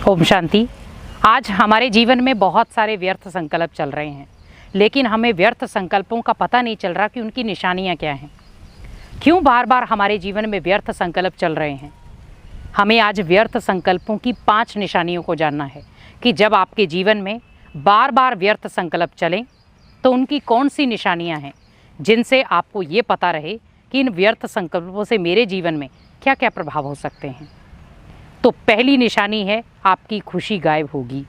ओम शांति। आज हमारे जीवन में बहुत सारे व्यर्थ संकल्प चल रहे हैं, लेकिन हमें व्यर्थ संकल्पों का पता नहीं चल रहा कि उनकी निशानियां क्या हैं। क्यों बार बार हमारे जीवन में व्यर्थ संकल्प चल रहे हैं। हमें आज व्यर्थ संकल्पों की 5 निशानियों को जानना है कि जब आपके जीवन में बार बार व्यर्थ संकल्प चलें तो उनकी कौन सी निशानियां हैं, जिनसे आपको ये पता रहे कि इन व्यर्थ संकल्पों से मेरे जीवन में क्या क्या प्रभाव हो सकते हैं। तो पहली निशानी है, आपकी खुशी गायब होगी।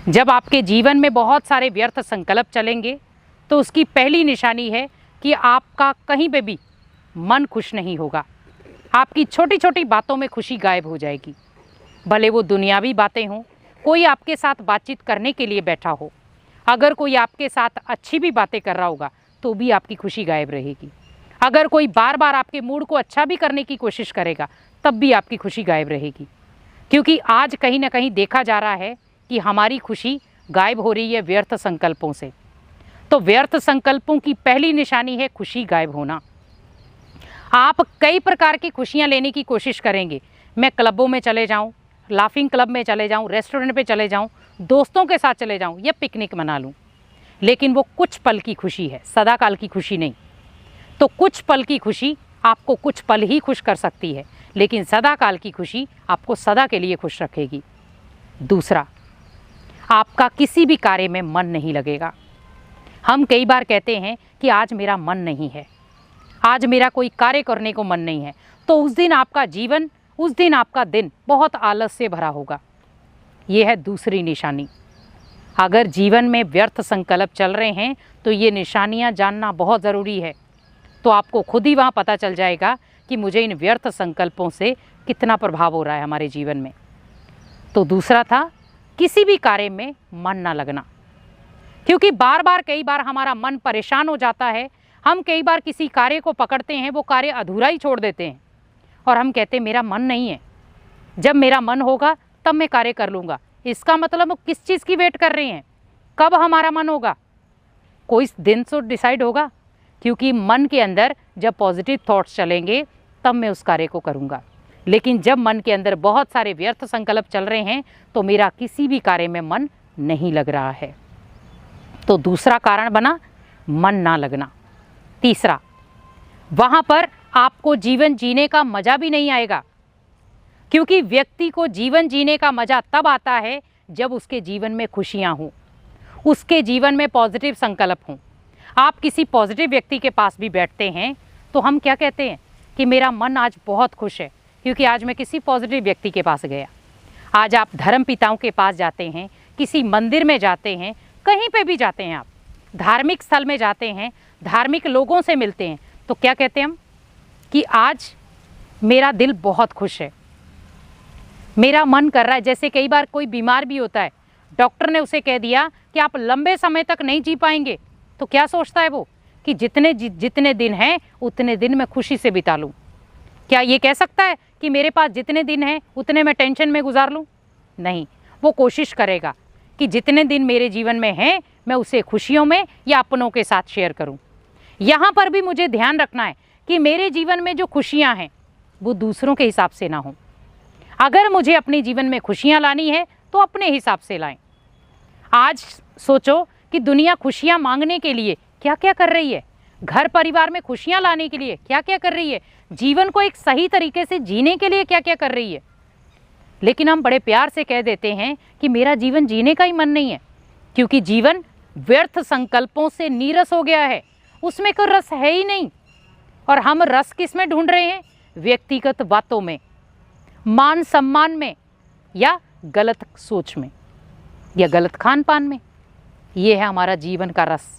जब आपके जीवन में बहुत सारे व्यर्थ संकल्प चलेंगे तो उसकी पहली निशानी है कि आपका कहीं पे भी मन खुश नहीं होगा। आपकी छोटी छोटी बातों में खुशी गायब हो जाएगी, भले वो दुनियावी बातें हों। कोई आपके साथ बातचीत करने के लिए बैठा हो, अगर कोई आपके साथ अच्छी भी बातें कर रहा होगा तो भी आपकी खुशी गायब रहेगी। अगर कोई बार बार आपके मूड को अच्छा भी करने की कोशिश करेगा तब भी आपकी खुशी गायब रहेगी, क्योंकि आज कहीं ना कहीं देखा जा रहा है कि हमारी खुशी गायब हो रही है व्यर्थ संकल्पों से। तो व्यर्थ संकल्पों की पहली निशानी है खुशी गायब होना। आप कई प्रकार की खुशियां लेने की कोशिश करेंगे। मैं क्लबों में चले जाऊं, लाफिंग क्लब में चले जाऊं, रेस्टोरेंट पे चले जाऊं, दोस्तों के साथ चले जाऊं या पिकनिक मना लूं, लेकिन वो कुछ पल की खुशी है, सदाकाल की खुशी नहीं। तो कुछ पल की खुशी आपको कुछ पल ही खुश कर सकती है, लेकिन सदाकाल की खुशी आपको सदा के लिए खुश रखेगी। दूसरा, आपका किसी भी कार्य में मन नहीं लगेगा। हम कई बार कहते हैं कि आज मेरा मन नहीं है, आज मेरा कोई कार्य करने को मन नहीं है, तो उस दिन आपका दिन बहुत आलस से भरा होगा। यह है दूसरी निशानी। अगर जीवन में व्यर्थ संकल्प चल रहे हैं तो ये निशानियां जानना बहुत ज़रूरी है। तो आपको खुद ही वहाँ पता चल जाएगा कि मुझे इन व्यर्थ संकल्पों से कितना प्रभाव हो रहा है हमारे जीवन में। तो दूसरा था, किसी भी कार्य में मन ना लगना, क्योंकि कई बार हमारा मन परेशान हो जाता है। हम कई बार किसी कार्य को पकड़ते हैं, वो कार्य अधूरा ही छोड़ देते हैं और हम कहते हैं मेरा मन नहीं है, जब मेरा मन होगा तब मैं कार्य कर लूँगा। इसका मतलब वो किस चीज़ की वेट कर रहे हैं, कब हमारा मन होगा? कोई दिन तो डिसाइड होगा, क्योंकि मन के अंदर जब पॉजिटिव थॉट्स चलेंगे तब मैं उस कार्य को करूँगा। लेकिन जब मन के अंदर बहुत सारे व्यर्थ संकल्प चल रहे हैं तो मेरा किसी भी कार्य में मन नहीं लग रहा है। तो दूसरा कारण बना मन ना लगना। तीसरा, वहाँ पर आपको जीवन जीने का मज़ा भी नहीं आएगा, क्योंकि व्यक्ति को जीवन जीने का मज़ा तब आता है जब उसके जीवन में खुशियाँ हों, उसके जीवन में पॉजिटिव संकल्प हों। आप किसी पॉजिटिव व्यक्ति के पास भी बैठते हैं तो हम क्या कहते हैं कि मेरा मन आज बहुत खुश है, क्योंकि आज मैं किसी पॉजिटिव व्यक्ति के पास गया। आज आप धर्म पिताओं के पास जाते हैं, किसी मंदिर में जाते हैं, कहीं पे भी जाते हैं, आप धार्मिक स्थल में जाते हैं, धार्मिक लोगों से मिलते हैं, तो क्या कहते हैं हम कि आज मेरा दिल बहुत खुश है, मेरा मन कर रहा है। जैसे कई बार कोई बीमार भी होता है, डॉक्टर ने उसे कह दिया कि आप लंबे समय तक नहीं जी पाएंगे, तो क्या सोचता है वो कि जितने दिन हैं उतने दिन मैं खुशी से बिता लूँ। क्या ये कह सकता है कि मेरे पास जितने दिन हैं उतने मैं टेंशन में गुजार लूँ? नहीं, वो कोशिश करेगा कि जितने दिन मेरे जीवन में हैं मैं उसे खुशियों में या अपनों के साथ शेयर करूँ। यहाँ पर भी मुझे ध्यान रखना है कि मेरे जीवन में जो खुशियाँ हैं वो दूसरों के हिसाब से ना हों। अगर मुझे अपने जीवन में खुशियाँ लानी है तो अपने हिसाब से लाएं। आज सोचो कि दुनिया खुशियाँ मांगने के लिए क्या क्या कर रही है, घर परिवार में खुशियाँ लाने के लिए क्या क्या कर रही है, जीवन को एक सही तरीके से जीने के लिए क्या क्या कर रही है। लेकिन हम बड़े प्यार से कह देते हैं कि मेरा जीवन जीने का ही मन नहीं है, क्योंकि जीवन व्यर्थ संकल्पों से नीरस हो गया है, उसमें कोई रस है ही नहीं। और हम रस किस में ढूंढ रहे हैं? व्यक्तिगत बातों में, मान सम्मान में, या गलत सोच में, या गलत खान पान में। ये है हमारा जीवन का रस।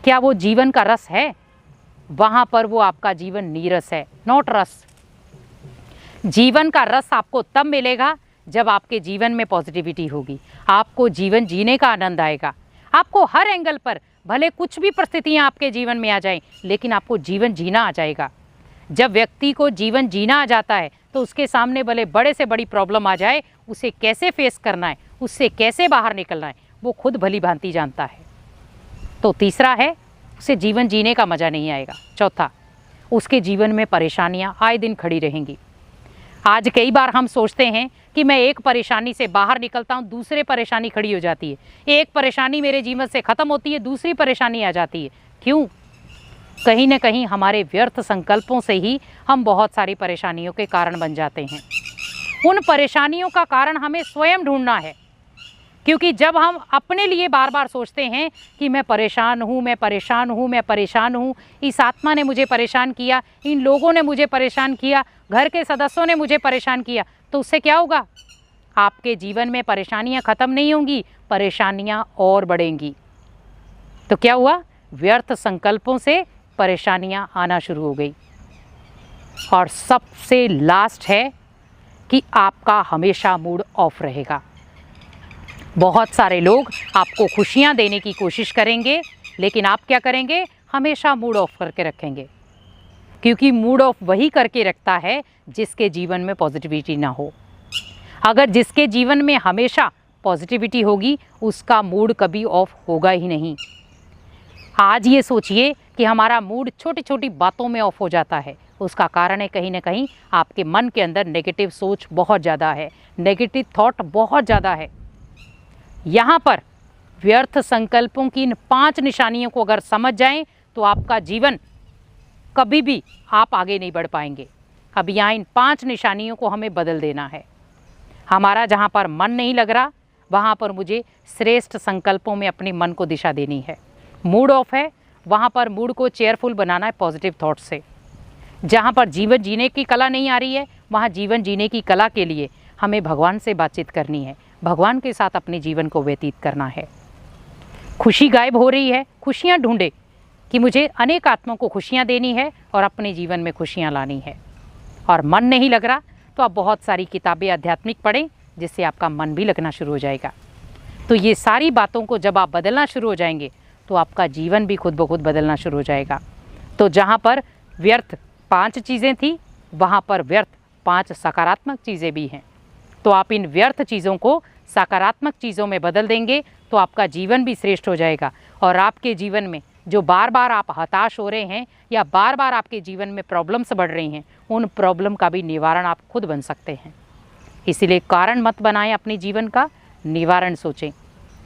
क्या वो जीवन का रस है? वहाँ पर वो आपका जीवन नीरस है, नॉट रस। जीवन का रस आपको तब मिलेगा जब आपके जीवन में पॉजिटिविटी होगी, आपको जीवन जीने का आनंद आएगा। आपको हर एंगल पर भले कुछ भी परिस्थितियाँ आपके जीवन में आ जाएं, लेकिन आपको जीवन जीना आ जाएगा। जब व्यक्ति को जीवन जीना आ जाता है तो उसके सामने भले बड़े से बड़ी प्रॉब्लम आ जाए, उसे कैसे फेस करना है, उससे कैसे बाहर निकलना है, वो खुद भली भांति जानता है। तो तीसरा है, उसे जीवन जीने का मज़ा नहीं आएगा। चौथा, उसके जीवन में परेशानियां आए दिन खड़ी रहेंगी। आज कई बार हम सोचते हैं कि मैं एक परेशानी से बाहर निकलता हूँ, दूसरी परेशानी खड़ी हो जाती है। एक परेशानी मेरे जीवन से ख़त्म होती है, दूसरी परेशानी आ जाती है। क्यों? कहीं ना कहीं हमारे व्यर्थ संकल्पों से ही हम बहुत सारी परेशानियों के कारण बन जाते हैं। उन परेशानियों का कारण हमें स्वयं ढूंढना है, क्योंकि जब हम अपने लिए बार बार सोचते हैं कि मैं परेशान हूँ, मैं परेशान हूँ, मैं परेशान हूँ, इस आत्मा ने मुझे परेशान किया, इन लोगों ने मुझे परेशान किया, घर के सदस्यों ने मुझे परेशान किया, तो उससे क्या होगा? आपके जीवन में परेशानियाँ ख़त्म नहीं होंगी, परेशानियाँ और बढ़ेंगी। तो क्या हुआ? व्यर्थ संकल्पों से परेशानियाँ आना शुरू हो गई। और सबसे लास्ट है कि आपका हमेशा मूड ऑफ रहेगा। बहुत सारे लोग आपको खुशियाँ देने की कोशिश करेंगे, लेकिन आप क्या करेंगे? हमेशा मूड ऑफ करके रखेंगे, क्योंकि मूड ऑफ वही करके रखता है जिसके जीवन में पॉजिटिविटी ना हो। अगर जिसके जीवन में हमेशा पॉजिटिविटी होगी, उसका मूड कभी ऑफ होगा ही नहीं। आज ये सोचिए कि हमारा मूड छोटी छोटी बातों में ऑफ हो जाता है, उसका कारण है कहीं ना कहीं आपके मन के अंदर नेगेटिव सोच बहुत ज़्यादा है, नेगेटिव थॉट बहुत ज़्यादा है। यहाँ पर व्यर्थ संकल्पों की इन 5 निशानियों को अगर समझ जाएं तो आपका जीवन कभी भी आप आगे नहीं बढ़ पाएंगे। अब यहाँ इन 5 निशानियों को हमें बदल देना है। हमारा जहाँ पर मन नहीं लग रहा, वहाँ पर मुझे श्रेष्ठ संकल्पों में अपने मन को दिशा देनी है। मूड ऑफ है, वहाँ पर मूड को चेयरफुल बनाना है पॉजिटिव थॉट से। जहाँ पर जीवन जीने की कला नहीं आ रही है, वहाँ जीवन जीने की कला के लिए हमें भगवान से बातचीत करनी है, भगवान के साथ अपने जीवन को व्यतीत करना है। खुशी गायब हो रही है, खुशियाँ ढूंढे कि मुझे अनेक आत्माओं को खुशियाँ देनी है और अपने जीवन में खुशियाँ लानी है। और मन नहीं लग रहा तो आप बहुत सारी किताबें आध्यात्मिक पढ़ें, जिससे आपका मन भी लगना शुरू हो जाएगा। तो ये सारी बातों को जब आप बदलना शुरू हो जाएंगे तो आपका जीवन भी खुद ब खुद बदलना शुरू हो जाएगा। तो जहाँ पर व्यर्थ 5 चीज़ें थी, वहाँ पर व्यर्थ 5 सकारात्मक चीज़ें भी हैं। तो आप इन व्यर्थ चीज़ों को सकारात्मक चीज़ों में बदल देंगे तो आपका जीवन भी श्रेष्ठ हो जाएगा। और आपके जीवन में जो बार बार आप हताश हो रहे हैं या बार बार आपके जीवन में प्रॉब्लम्स बढ़ रही हैं, उन प्रॉब्लम का भी निवारण आप खुद बन सकते हैं। इसीलिए कारण मत बनाएं, अपने जीवन का निवारण सोचें।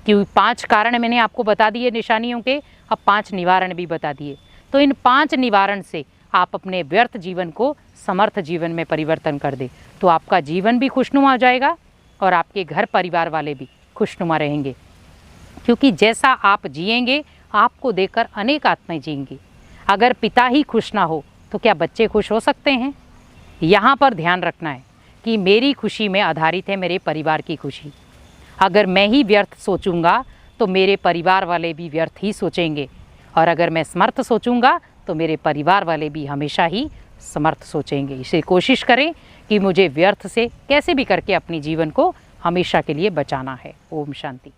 क्योंकि 5 कारण मैंने आपको बता दिए निशानियों के, अब 5 निवारण भी बता दिए। तो इन 5 निवारण से आप अपने व्यर्थ जीवन को समर्थ जीवन में परिवर्तन कर दें, तो आपका जीवन भी खुशनुमा हो जाएगा और आपके घर परिवार वाले भी खुशनुमा रहेंगे। क्योंकि जैसा आप जिएंगे, आपको देखकर अनेक आत्माएं जिएंगी। अगर पिता ही खुश ना हो तो क्या बच्चे खुश हो सकते हैं? यहाँ पर ध्यान रखना है कि मेरी खुशी में आधारित है मेरे परिवार की खुशी। अगर मैं ही व्यर्थ सोचूंगा तो मेरे परिवार वाले भी व्यर्थ ही सोचेंगे, और अगर मैं समर्थ सोचूंगा तो मेरे परिवार वाले भी हमेशा ही समर्थ सोचेंगे। इसे कोशिश करें कि मुझे व्यर्थ से कैसे भी करके अपने जीवन को हमेशा के लिए बचाना है। ओम शांति।